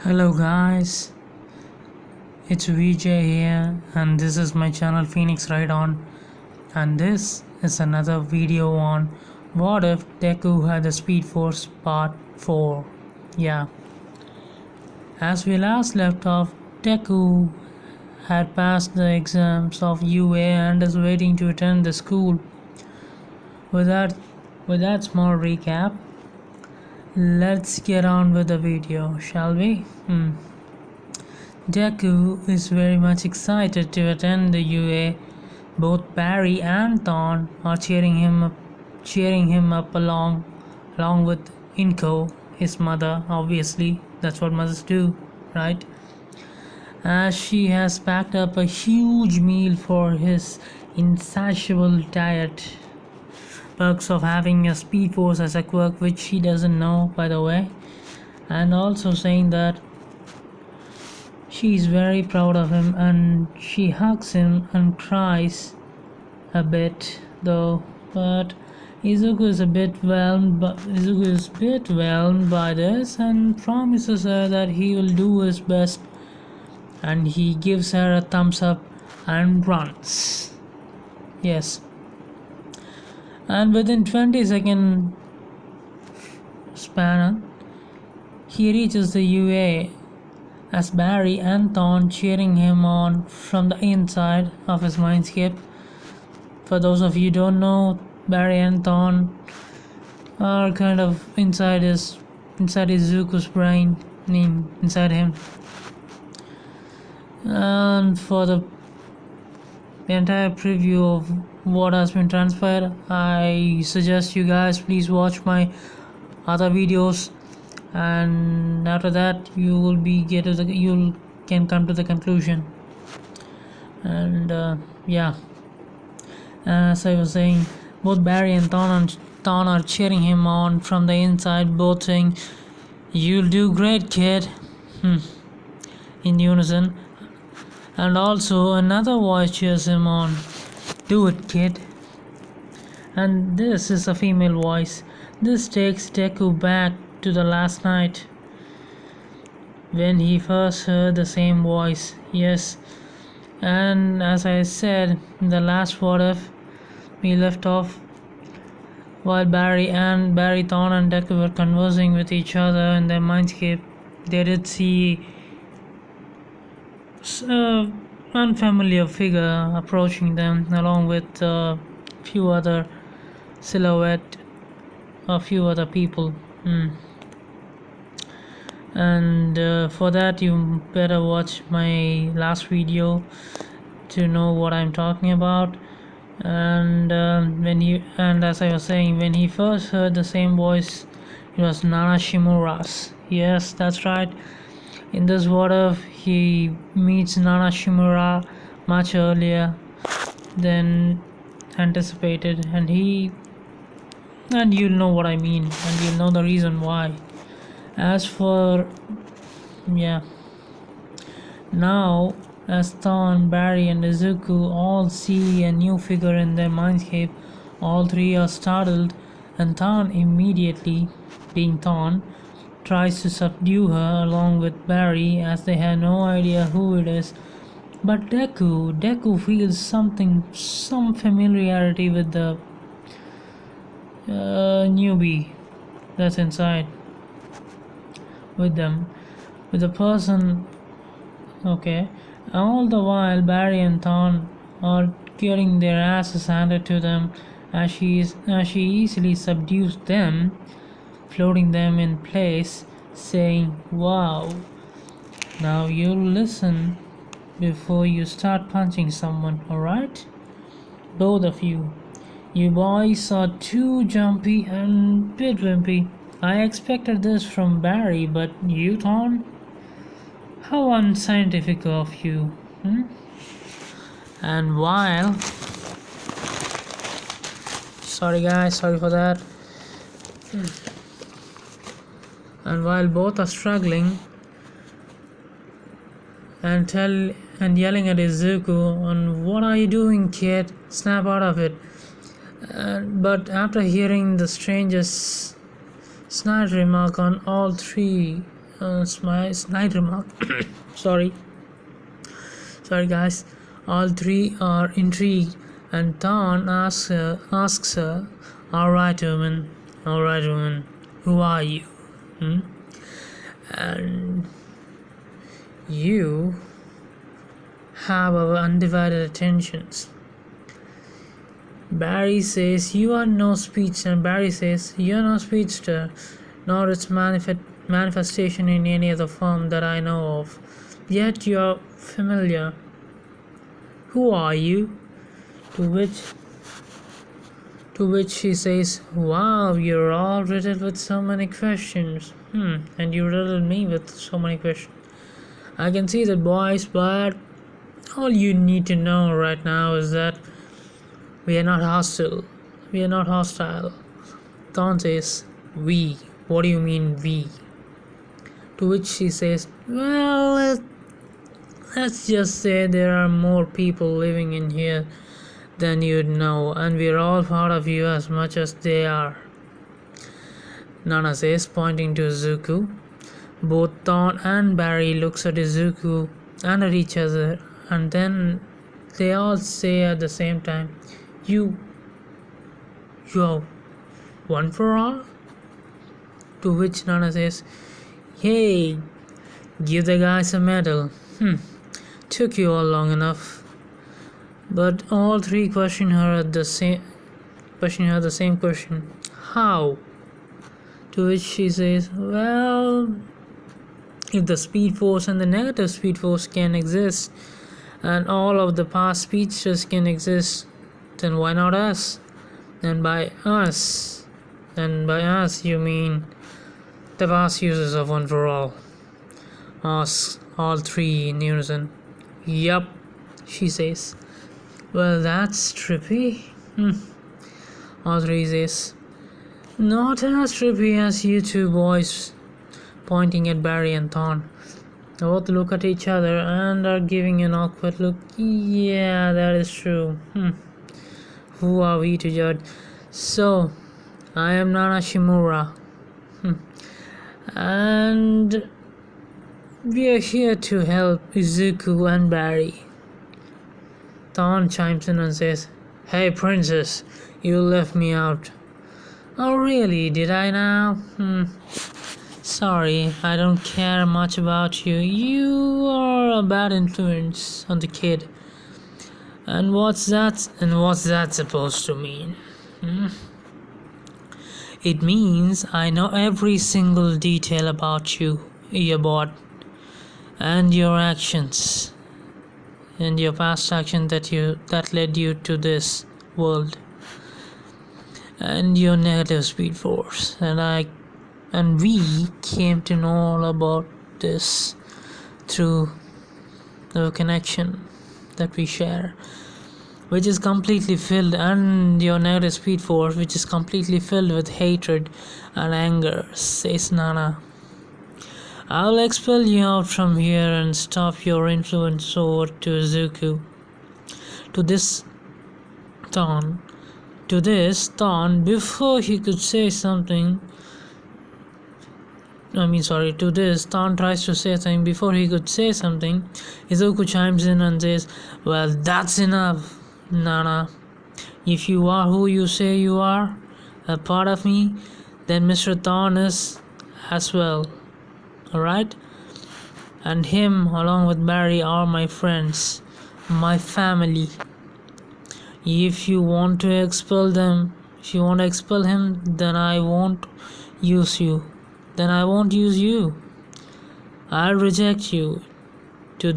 Hello guys, it's Vijay here and this is my channel Phoenix Ride On, and this is another video on what if Deku had the Speedforce part 4. Yeah, as we last left off, Deku had passed the exams of UA and is waiting to attend the school. With that small recap, let's get on with the video, shall we? Deku is very much excited to attend the UA. Both Barry and Thorn are cheering him up along with Inko, his mother. Obviously, that's what mothers do, right? As she has packed up a huge meal for his insatiable diet. Perks of having a Speed Force as a quirk, which he doesn't know, by the way, and also saying that she's very proud of him, and she hugs him and cries a bit though. But Izuku is a bit whelmed by this and promises her that he will do his best, and he gives her a thumbs up and runs. Yes. And within 20-second span, he reaches the UA as Barry and Thorn cheering him on from the inside of his mindscape. For those of you who don't know, Barry and Thorn are kind of inside Izuku's brain, inside him. And for the entire preview of what has been transpired, I suggest you guys please watch my other videos, and after that you can come to the conclusion. And yeah, as I was saying, both Barry and Thorn are cheering him on from the inside, both saying, "You'll do great, kid," in unison. And also another voice cheers him on, "Do it, kid." And this is a female voice. This takes Deku back to the last night when he first heard the same voice. Yes, and as I said in the last What If, we left off while Barry, Thorn and Deku were conversing with each other in their mindscape. They did see unfamiliar figure approaching them, along with a few other people. And for that you better watch my last video to know what I'm talking about. And as I was saying, when he first heard the same voice, it was Nana Shimura's. Yes, that's right. In this What If, he meets Nana Shimura much earlier than anticipated, and you'll know what I mean, and you'll know the reason why. As for now, as Thorn, Barry and Izuku all see a new figure in their mindscape, all three are startled, and Thorn immediately, being Thorn, tries to subdue her along with Barry, as they have no idea who it is. But Deku feels some familiarity with the newbie that's inside with them, with the person. Okay, all the while Barry and Thorn are getting their asses handed to them as she easily subdues them, floating them in place, saying, "Wow, now you listen before you start punching someone, alright? Both of you. You boys are too jumpy and bit wimpy. I expected this from Barry, but you, Thorn? How unscientific of you, And while... Sorry guys, sorry for that. And while both are struggling and yelling at Izuku on, "What are you doing, kid? Snap out of it." But after hearing the strangest snide remark on all three snide remark. Sorry guys. All three are intrigued, and Thorn asks her, alright woman, who are you? And you have our undivided attentions. Barry says you are no speedster, and Barry says you're no speedster, nor its manifestation in any other form that I know of. Yet you're familiar. Who are you? To which she says, wow, you're all riddled with so many questions. And you riddled me with so many questions. I can see that, boys, but all you need to know right now is that we are not hostile. Thorn says, we. What do you mean, we? To which she says, well, let's just say there are more people living in here than you'd know, and we're all part of you as much as they are. Nana says, pointing to Izuku. Both Thorn and Barry looks at Izuku and at each other, and then they all say at the same time, you're one for all? To which Nana says, hey, give the guys a medal. Took you all long enough. But all three question her the same question. How? To which she says, well, if the Speedforce and the negative Speedforce can exist, and all of the past speedsters can exist, then why not us? And by us you mean the past users of One for All. Asks all three in unison. Yup, she says. Well, that's trippy. All three says, not as trippy as you two boys, pointing at Barry and Thorn. They both look at each other and are giving an awkward look. Yeah, that is true. Who are we to judge? So, I am Nana Shimura. And we are here to help Izuku and Barry. Thorn chimes in and says, hey princess, you left me out. Oh really, did I now? Sorry, I don't care much about you. You are a bad influence on the kid. And what's that supposed to mean? It means I know every single detail about you, your bot, and your actions. And your past action that led you to this world, and your negative Speedforce, and we came to know all about this through the connection that we share, which is completely filled, and your negative Speedforce, which is completely filled with hatred and anger, says Nana. I'll expel you out from here and stop your influence over to Izuku. To this, Thorn, before he could say something, Thorn tries to say something. Before he could say something, Izuku chimes in and says, well, that's enough, Nana. If you are who you say you are, a part of me, then Mr. Thorn is as well. Alright? And him, along with Barry, are my friends, my family. If you want to expel him, then I won't use you. Then I won't use you. I'll reject you. To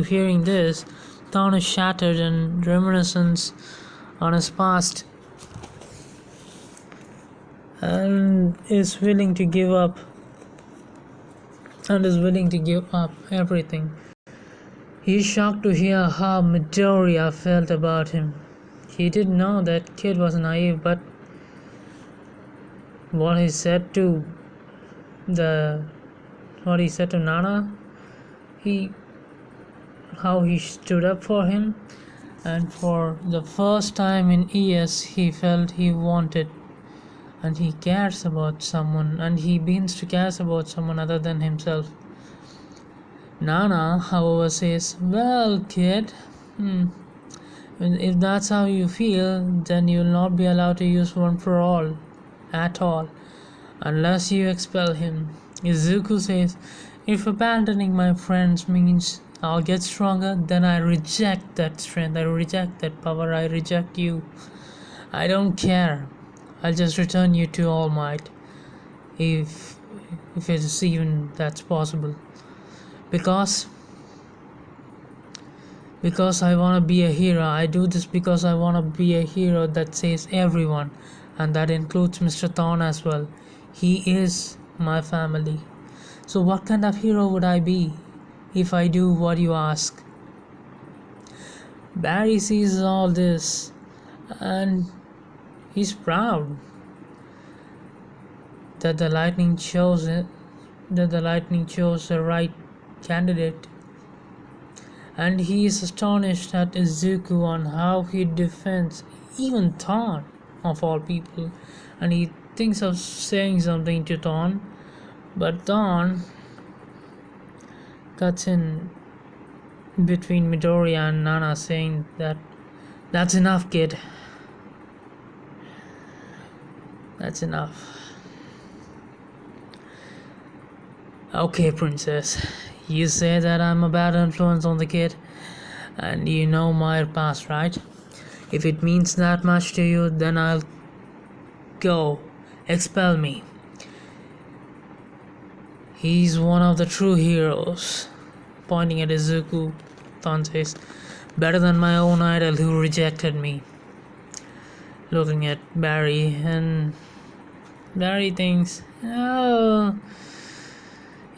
hearing this, Thorn is shattered in reminiscence on his past, and is willing to give up everything. He's shocked to hear how Midoriya felt about him. He didn't know that kid was naive, but what he said to Nana, how he stood up for him, and for the first time in years he felt he wanted and he cares about someone, and he begins to care about someone other than himself. Nana, however, says, "Well, kid, if that's how you feel, then you'll not be allowed to use one for all, at all, unless you expel him." Izuku says, "If abandoning my friends means I'll get stronger, then I reject that strength, I reject that power, I reject you. I don't care. I'll just return you to All Might, if it's even that's possible. Because I want to be a hero. I do this because I want to be a hero that saves everyone, and that includes Mr. Thorn as well. He is my family. So what kind of hero would I be if I do what you ask?" Barry sees all this and he's proud that the lightning chose the right candidate. And he is astonished at Izuku on how he defends even Thorn, of all people. And he thinks of saying something to Thorn, but Thorn cuts in between Midoriya and Nana, saying that that's enough, kid. That's enough. Okay, princess. You say that I'm a bad influence on the kid, and you know my past, right? If it means that much to you, then I'll go. Expel me. He's one of the true heroes. Pointing at Izuku, Thorn says, "Better than my own idol who rejected me." Looking at Barry, and Barry thinks, "Oh,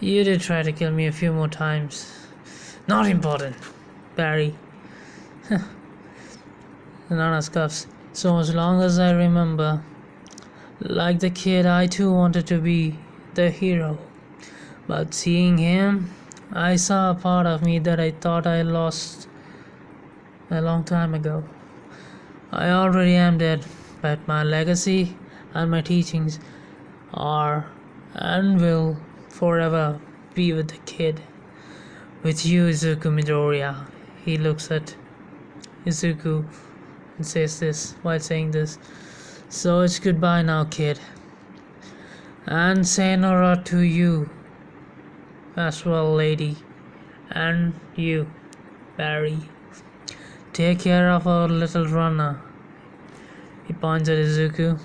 you did try to kill me a few more times. Not important, Barry." Nana scoffs. "So as long as I remember, like the kid, I too wanted to be the hero. But seeing him, I saw a part of me that I thought I lost a long time ago. I already am dead, but my legacy and my teachings are and will forever be with the kid. With you, Izuku Midoriya." He looks at Izuku and says this while saying this. "So it's goodbye now, kid. And sayonara to you as well, lady. And you, Barry. Take care of our little runner." He points at Izuku.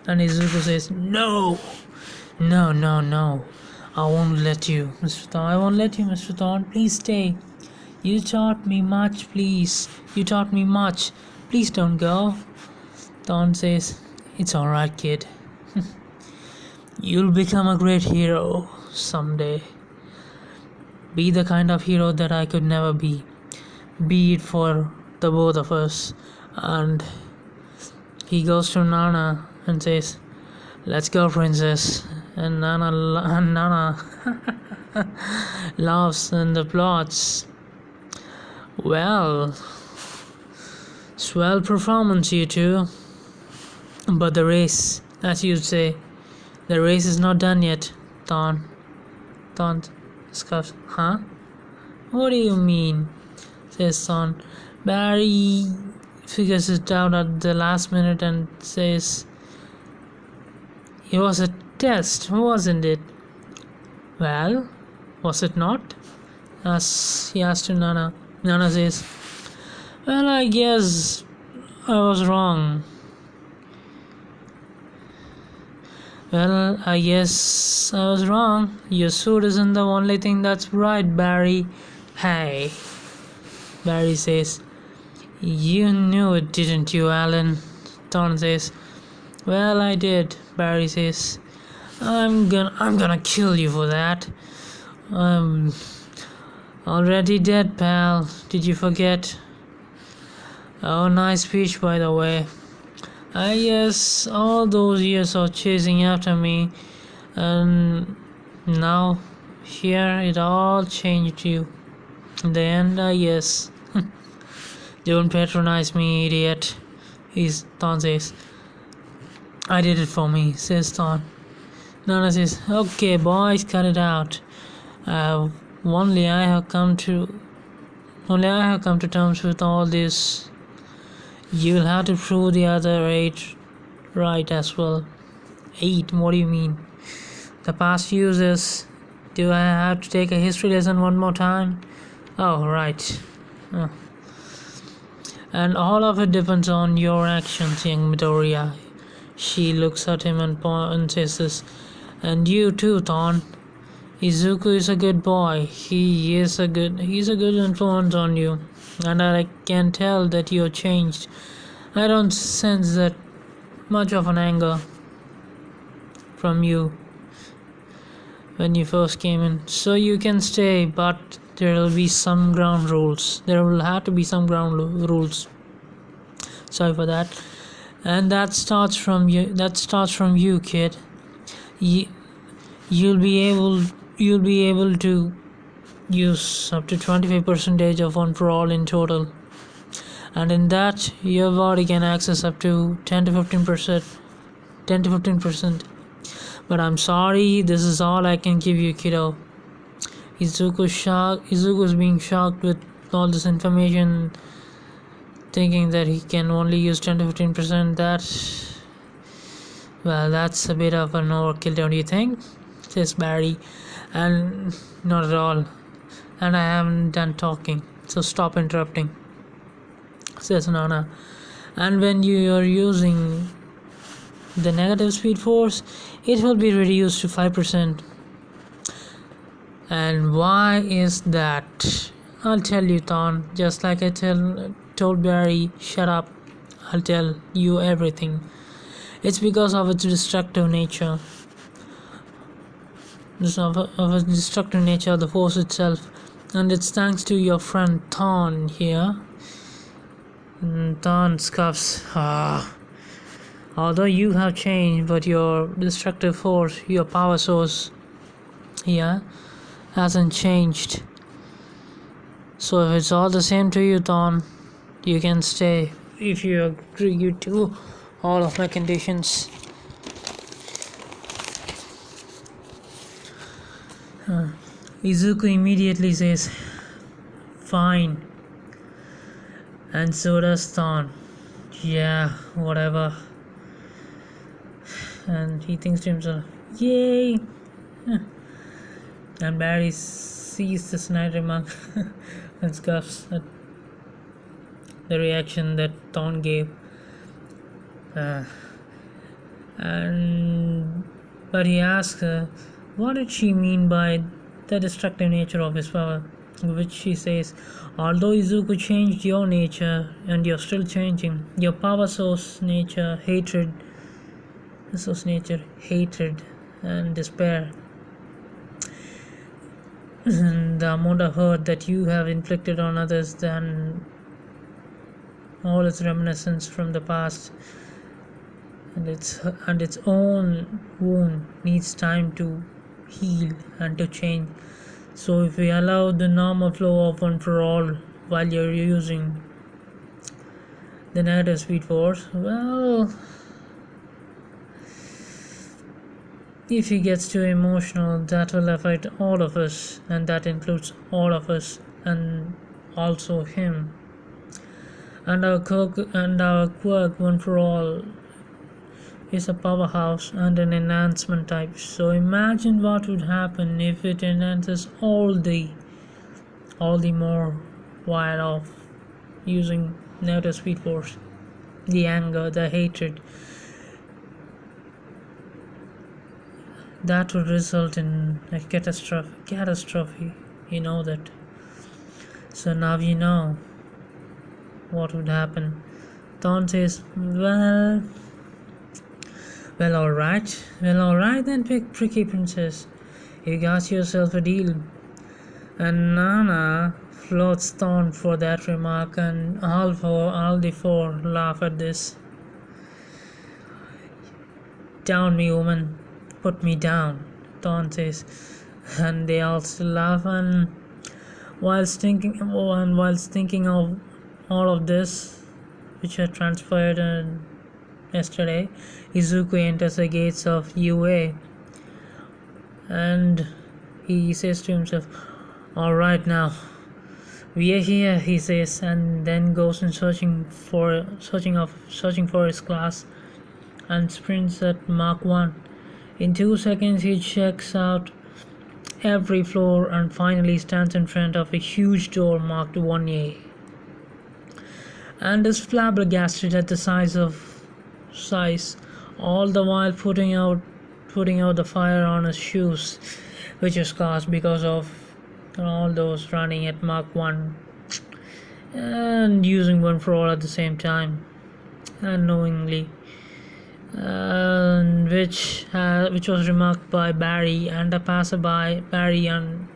And Izuku says, "No! No, no, no. I won't let you, Mr. Thorn. I won't let you, Mr. Thorn. Please stay. You taught me much, please. You taught me much. Please don't go." Thorn says, "It's alright, kid. You'll become a great hero someday. Be the kind of hero that I could never be. Be it for the both of us." And he goes to Nana and says, "Let's go, princess." And Nana laughs and applauds. "Well, swell performance, you two. But the race, as you'd say, the race is not done yet, Thorn." Thorn scoffs. "Huh? What do you mean?" says Thorn. Barry figures it out at the last minute and says, "It was a test, wasn't it?" "Well, was it not?" He asked to Nana. Nana says, "Well, I guess I was wrong. Well, I guess I was wrong. Your suit isn't the only thing that's bright, Barry." "Hey," Barry says. "You knew it, didn't you, Alan?" Thorn says. "Well, I did," Barry says. I'm gonna kill you for that. I'm already dead, pal. Did you forget?" "Oh, nice speech, by the way. I guess all those years of chasing after me, and now here it all changed you. In the end, I guess." "Don't patronize me, idiot," Thorn says. I did it for me, says Thorn. Nana says, okay, boys, cut it out. Uh, only I have come to terms with all this. You'll have to prove the other 8 right as well. 8? What do you mean? The past uses. Do I have to take a history lesson one more time? Oh, right. Oh. And all of it depends on your actions, young Midoriya. She looks at him and says this. And you too, Thorn. Izuku is a good boy. He's a good influence on you. And I can tell that you're changed. I don't sense that much of an anger from you when you first came in. So you can stay, but there will be some ground rules. There will have to be some ground rules. Sorry for that. And that starts from you, kid. You'll be able to use up to 25% of one for all in total, and in that your body can access up to 10 to 15%. But I'm sorry, this is all I can give you, kiddo. Izuku's being shocked with all this information, thinking that he can only use 10 to 15%. That's a bit of an overkill, don't you think? Says Barry. And not at all. And I haven't done talking, so stop interrupting, says Nana. And when you are using the negative speed force, it will be reduced to 5%. And why is that? I'll tell you, Thorn. Just like I told Barry, shut up. I'll tell you everything. It's because of its destructive nature. Of its destructive nature, the force itself. And it's thanks to your friend Thorn here. Thorn scoffs. Although you have changed, but your destructive force, your power source here, hasn't changed. So if it's all the same to you, Thorn, you can stay if you agree to all of my conditions. Izuku immediately says, fine. And so does Thorn. Yeah, whatever. And he thinks to himself, yay! And Barry sees the snide remark and scoffs at the reaction that Thorn gave. But he asks her, what did she mean by the destructive nature of his power? Which she says, although Izuku changed your nature and you're still changing, your power source nature, hatred and despair, and the amount of hurt that you have inflicted on others, than all its reminiscence from the past, and its own wound needs time to heal and to change. So if we allow the normal flow of one for all while you're using the negative speed force, well, if he gets too emotional, that will affect all of us, and that includes all of us and also him. And our quirk one for all is a powerhouse and an enhancement type. So imagine what would happen if it enhances all the more while of using negative speed force. The anger, the hatred, that would result in a catastrophe. You know that. So now you know what would happen. Thorn says, well, alright then, Pricky Princess. You got yourself a deal. And Nana floats Thorn for that remark, and all the four laugh at this. Down me, woman. Put me down, Thorn says. And they all still laugh, and whilst thinking of all of this which had transpired, and yesterday, Izuku enters the gates of UA and he says to himself, "Alright now, we are here," he says, and then goes in searching for his class and sprints at Mark 1. In 2 seconds he checks out every floor and finally stands in front of a huge door marked 1A and is flabbergasted at the size, all the while putting out the fire on his shoes, which is caused because of all those running at Mark 1 and using one for all at the same time unknowingly, and which was remarked by Barry and a passerby. Barry and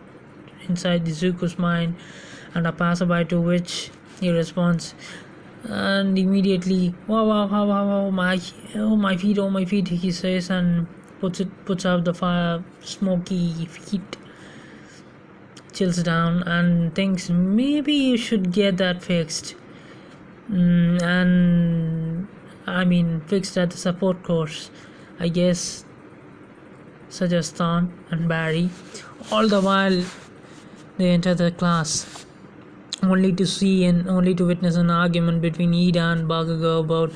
inside Izuku's mind, and a passerby, to which he responds and immediately, wow, my feet, he says, and puts out the fire. Smoky feet, chills down and thinks maybe you should get that fixed. Fixed at the support course, I guess, suggests Thorn and Barry. All the while they enter the class, only to witness an argument between Ida and Bakugo about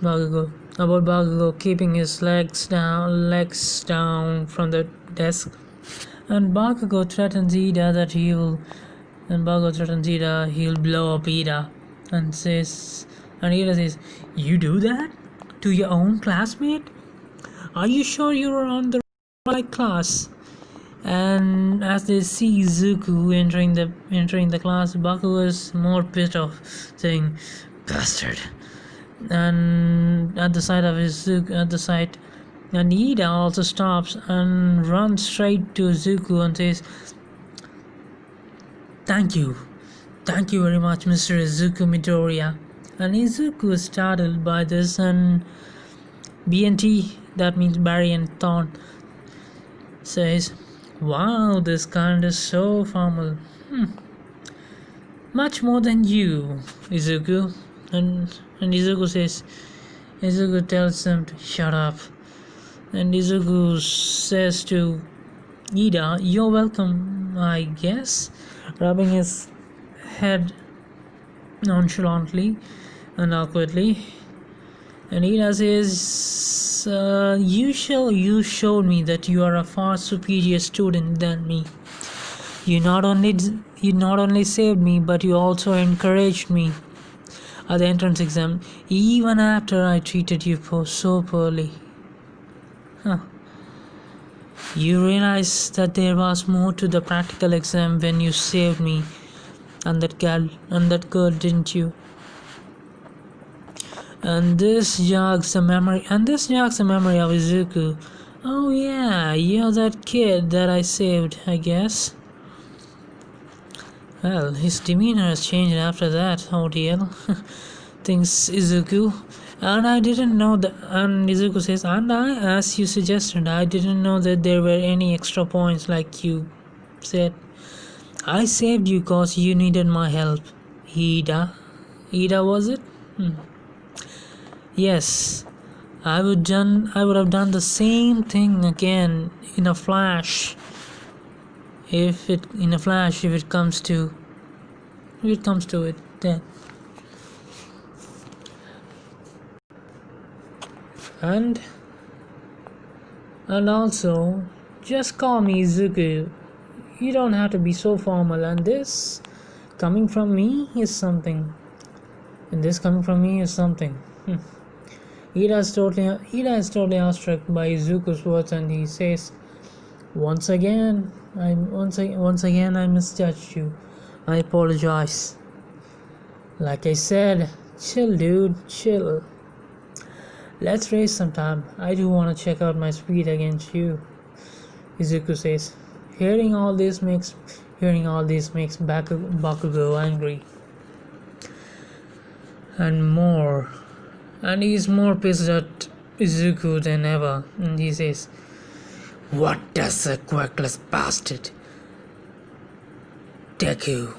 Bakugo keeping his legs down from the desk, and Bakugo threatens Ida that he'll blow up Ida, and Ida says, "You do that to your own classmate? Are you sure you're on the right class?" And as they see Izuku entering the class, Bakugo is more pissed off, saying, "Bastard!" And at the sight, and Ida also stops and runs straight to Izuku and says, Thank you very much, Mr. Izuku Midoriya." And Izuku is startled by this, and BNT, that means Barry and Thorn, says, "Wow, this kind is so formal. Much more than you, Izuku." And Izuku tells them to shut up. And Izuku says to Ida, "You're welcome, I guess," rubbing his head nonchalantly and awkwardly. And Ida says, you showed me that you are a far superior student than me. You not only saved me, but you also encouraged me at the entrance exam, even after I treated you so poorly. You realized that there was more to the practical exam when you saved me and that girl, didn't you? And this jogs the memory of Izuku. "Oh yeah, you're that kid that I saved, I guess." Well, his demeanor has changed after that ordeal, thinks Izuku. And I didn't know that. And Izuku says, "And as you suggested, I didn't know that there were any extra points like you said. I saved you cause you needed my help." Ida, was it? Yes, I would have done the same thing again in a flash. If it comes to it, then. And also, just call me Izuku. You don't have to be so formal. And this coming from me is something. Ida is totally awestruck by Izuku's words, and he says, once again I misjudged you. I apologize. Like I said, chill, dude, chill. Let's race sometime. I do want to check out my speed against you," Izuku says. Hearing all this makes Bakugo angry and he's more pissed at Izuku than ever, and he says, "What does the quirkless bastard Deku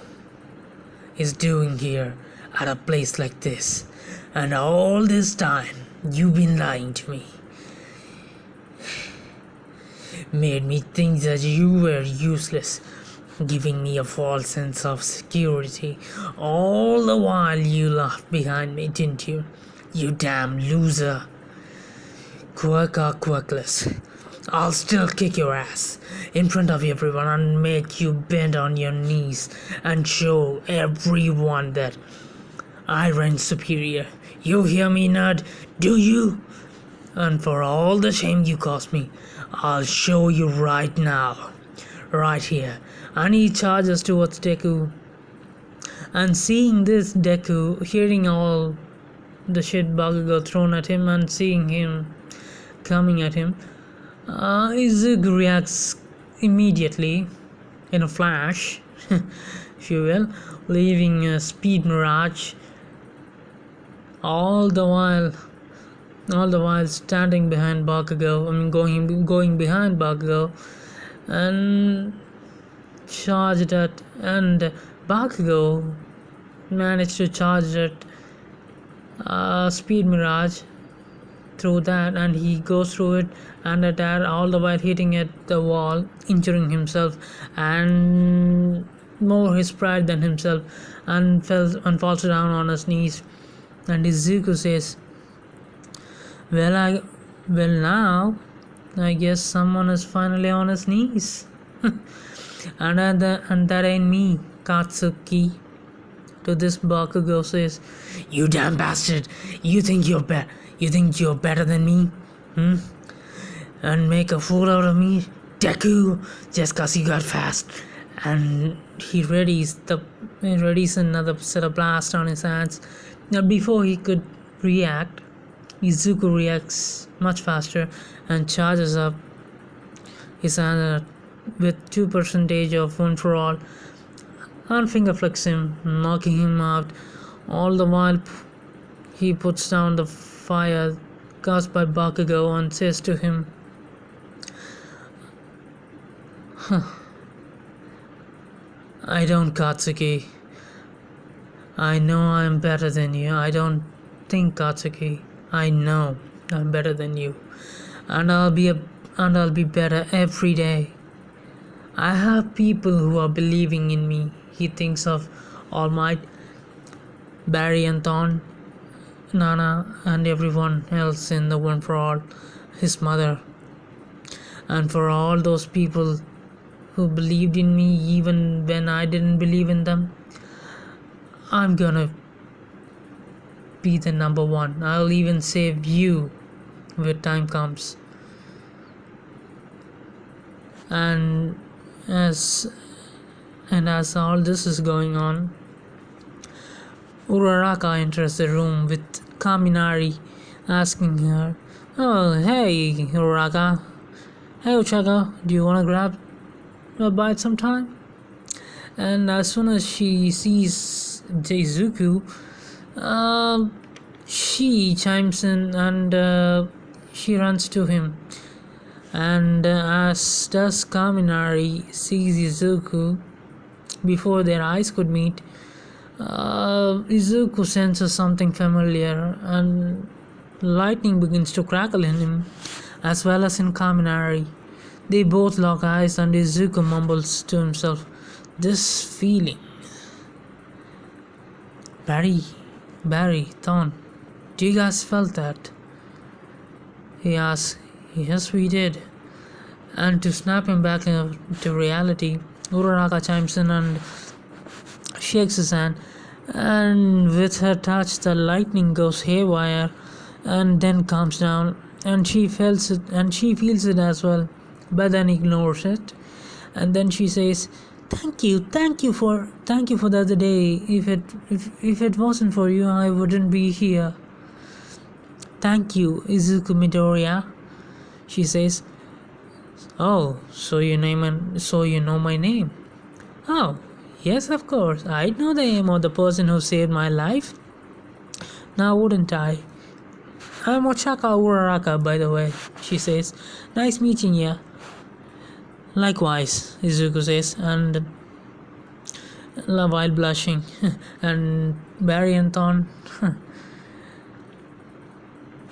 is doing here at a place like this? And all this time, you've been lying to me. Made me think that you were useless, giving me a false sense of security. All the while you laughed behind me, didn't you? You damn loser. Quirkless. I'll still kick your ass in front of everyone and make you bend on your knees and show everyone that I reign superior. You hear me, nerd? Do you? And for all the shame you caused me, I'll show you right now. Right here. And he charges towards Deku. And seeing this, Deku, hearing all the shit Bakugo thrown at him and seeing him coming at him, Izuku reacts immediately in a flash, if you will, leaving a speed mirage. All the while standing behind Bakugo, going behind Bakugo, and charged at, and Bakugo managed to charge at speed mirage through that, and he goes through it and at that, all the while hitting at the wall, injuring himself and more his pride than himself, and falls down on his knees. And Izuku says, well now I guess someone is finally on his knees. and that ain't me, Katsuki. To this, Bakugo says, you damn bastard, you think you're better than me? And make a fool out of me, Deku, just cause you got fast. And he readies another set of blast on his hands. Now before he could react, Izuku reacts much faster and charges up his hand with 2% of one for all, and finger flicks him, knocking him out. All the while he puts down the fire caused by Bakugo and says to him, I don't, Katsuki. I know I'm better than you. I don't think, Katsuki. I know I'm better than you. And I'll be better every day. I have people who are believing in me. He thinks of All Might, Barry and Thorn, Nana, and everyone else in the One for All, his mother. And for all those people who believed in me even when I didn't believe in them, I'm gonna be the number one. I'll even save you when time comes. And as all this is going on, Uraraka enters the room with Kaminari, asking her, oh, hey Uraraka, hey Ochaka, do you wanna grab a bite sometime? And as soon as she sees Izuku, she chimes in and she runs to him. And as does Kaminari sees Izuku, before their eyes could meet, Izuku senses something familiar, and lightning begins to crackle in him as well as in Kaminari. They both lock eyes and Izuku mumbles to himself, this feeling. Barry, Thorn, do you guys felt that? He asks. Yes, we did. And to snap him back into reality, Uraraka chimes in and shakes his hand, and with her touch the lightning goes haywire and then calms down, and she feels it as well, but then ignores it. And then she says, thank you for the other day. If it wasn't for you, I wouldn't be here. Thank you, Izuku Midoriya, she says. Oh, so you know my name? Oh, yes, of course. I'd know the name of the person who saved my life. Now wouldn't I? I'm Ochaka Uraraka, by the way, she says. Nice meeting ya. Likewise, Izuku says, and while blushing. And Barry and Thorn,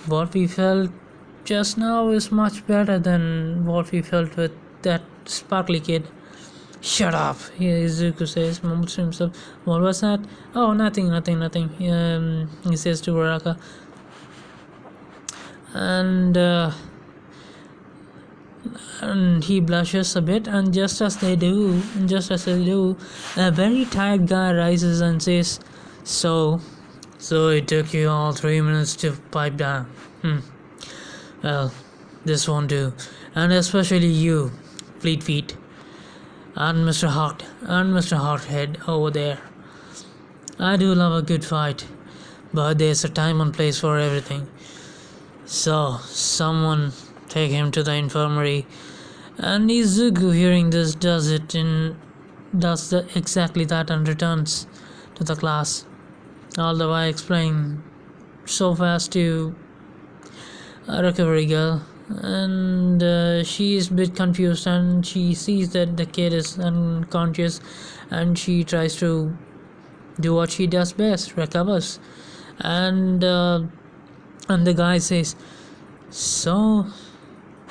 what we felt just now is much better than what we felt with that sparkly kid. Shut up, Izuku says, mumbles to himself. What was that? Oh, nothing. He says to Baraka. And he blushes a bit, and just as they do, a very tired guy rises and says, So it took you all 3 minutes to pipe down. Well, this won't do. And especially you, Fleet Feet. And Mr. Hothead over there. I do love a good fight, but there's a time and place for everything. So, someone take him to the infirmary. And Izuku, hearing this, does exactly that and returns to the class. All the while explaining so fast to a recovery girl, and she is a bit confused, and she sees that the kid is unconscious, and she tries to do what she does best, recovers. And the guy says,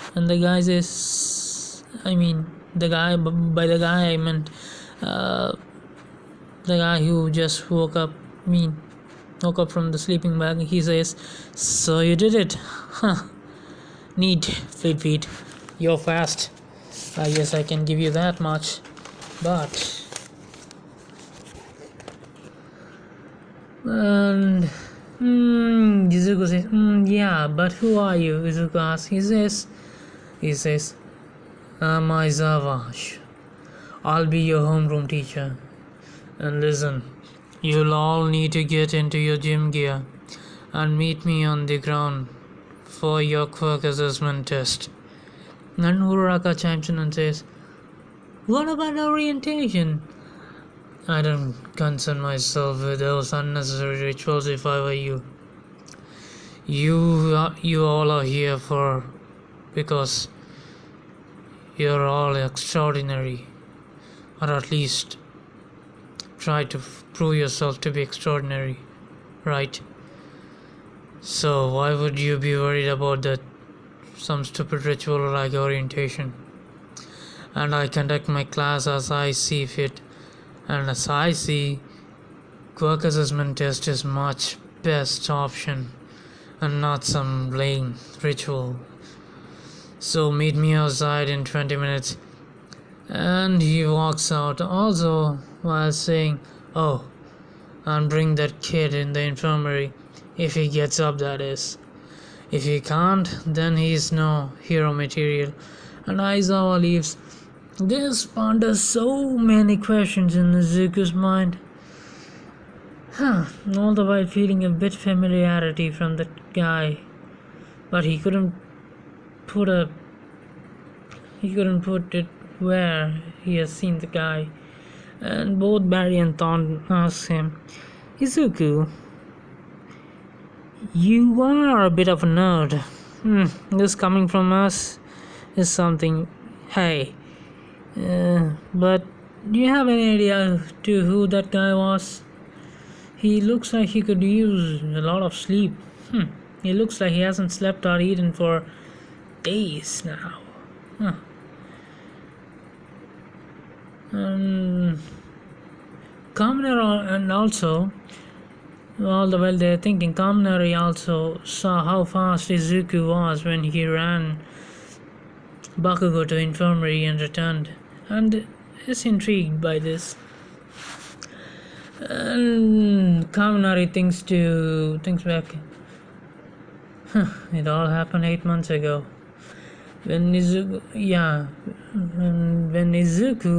by the guy I meant the guy who just woke up from the sleeping bag. He says, so you did it, huh? Neat, Fleet Feet, you're fast. I guess I can give you that much. But and Izuku says, yeah, but who are you? Izuku asks. He says, I'm Aizawa. I'll be your homeroom teacher. And listen, you'll all need to get into your gym gear and meet me on the ground for your quirk assessment test. And Uraraka chimes in and says, what about orientation? I don't concern myself with those unnecessary rituals if I were you. You all are here because you're all extraordinary, or at least try to prove yourself to be extraordinary, right? So why would you be worried about some stupid ritual like orientation? And I conduct my class as I see fit, and as I see, quirk assessment test is much best option and not some lame ritual. So meet me outside in 20 minutes. And he walks out, also while saying, oh, and bring that kid in the infirmary, if he gets up, that is. If he can't, then he's no hero material. And Aizawa leaves. This ponders so many questions in Izuku's mind. All the while feeling a bit familiarity from that guy, but he couldn't put it where he has seen the guy. And both Barry and Thorn ask him, Izuku, you are a bit of a nerd. This coming from us is something. Hey, but do you have any idea to who that guy was? He looks like he could use a lot of sleep. He looks like he hasn't slept or eaten for days now. Kaminari, and also, all the while they're thinking, Kaminari also saw how fast Izuku was when he ran Bakugo to infirmary and returned, and is intrigued by this. And Kaminari thinks back. It all happened 8 months ago. When Izuku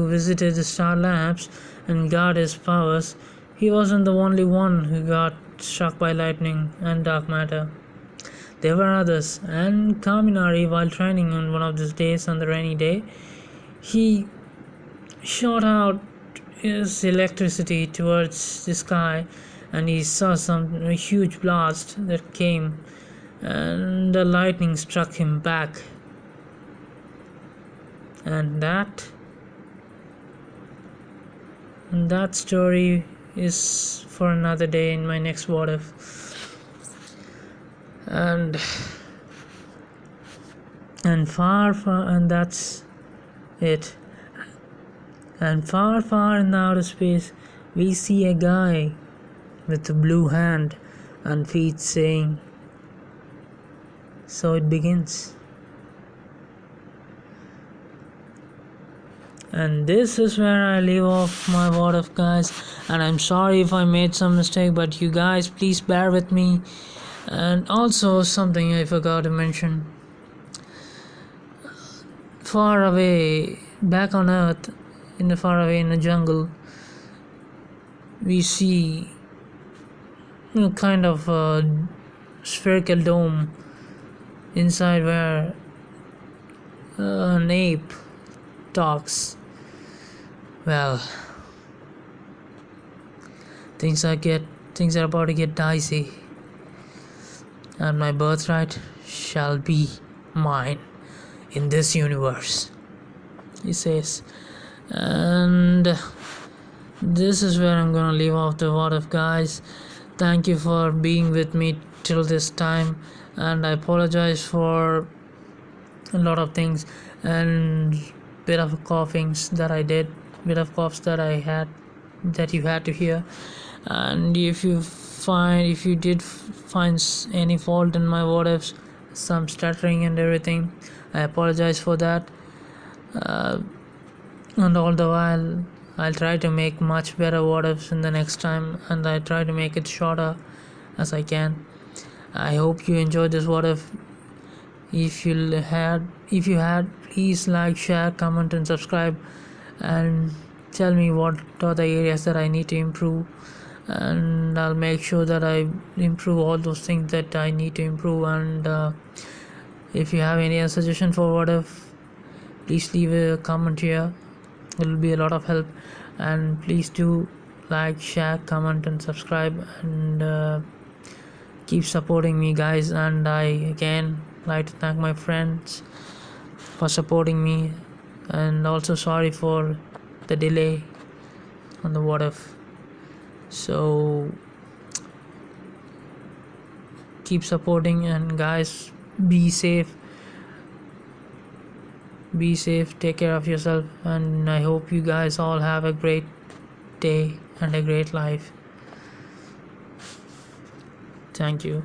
visited the Star Labs and got his powers, he wasn't the only one who got struck by lightning and dark matter. There were others, and Kaminari, while training on one of these days on the rainy day, he shot out his electricity towards the sky, and he saw a huge blast that came, and the lightning struck him back. And that story is for another day in my next What If. and and that's it. And far in the outer space, we see a guy with a blue hand and feet saying, "So it begins." And this is where I leave off my word of guys, and I'm sorry if I made some mistake, but you guys please bear with me. And also something I forgot to mention, far away back on earth, far away in the jungle, we see kind of a spherical dome inside where an ape talks. Well, things are about to get dicey, and my birthright shall be mine in this universe, he says. And this is where I'm gonna leave off the word of guys. Thank you for being with me till this time, and I apologize for a lot of things and bit of coughs that I had that you had to hear. And if you did find any fault in my words, some stuttering and everything, I apologize for that. And all the while I'll try to make much better words in the next time, and I try to make it shorter as I can. I hope you enjoyed this word. If you had, please like, share, comment and subscribe, and tell me what are the areas that I need to improve, and I'll make sure that I improve all those things that I need to improve. And if you have any suggestion for what please leave a comment here. It will be a lot of help. And please do like, share, comment and subscribe, and keep supporting me guys. And I again like to thank my friends for supporting me, and also sorry for the delay on the what if. So keep supporting, and guys, be safe, take care of yourself, and I hope you guys all have a great day and a great life. Thank you.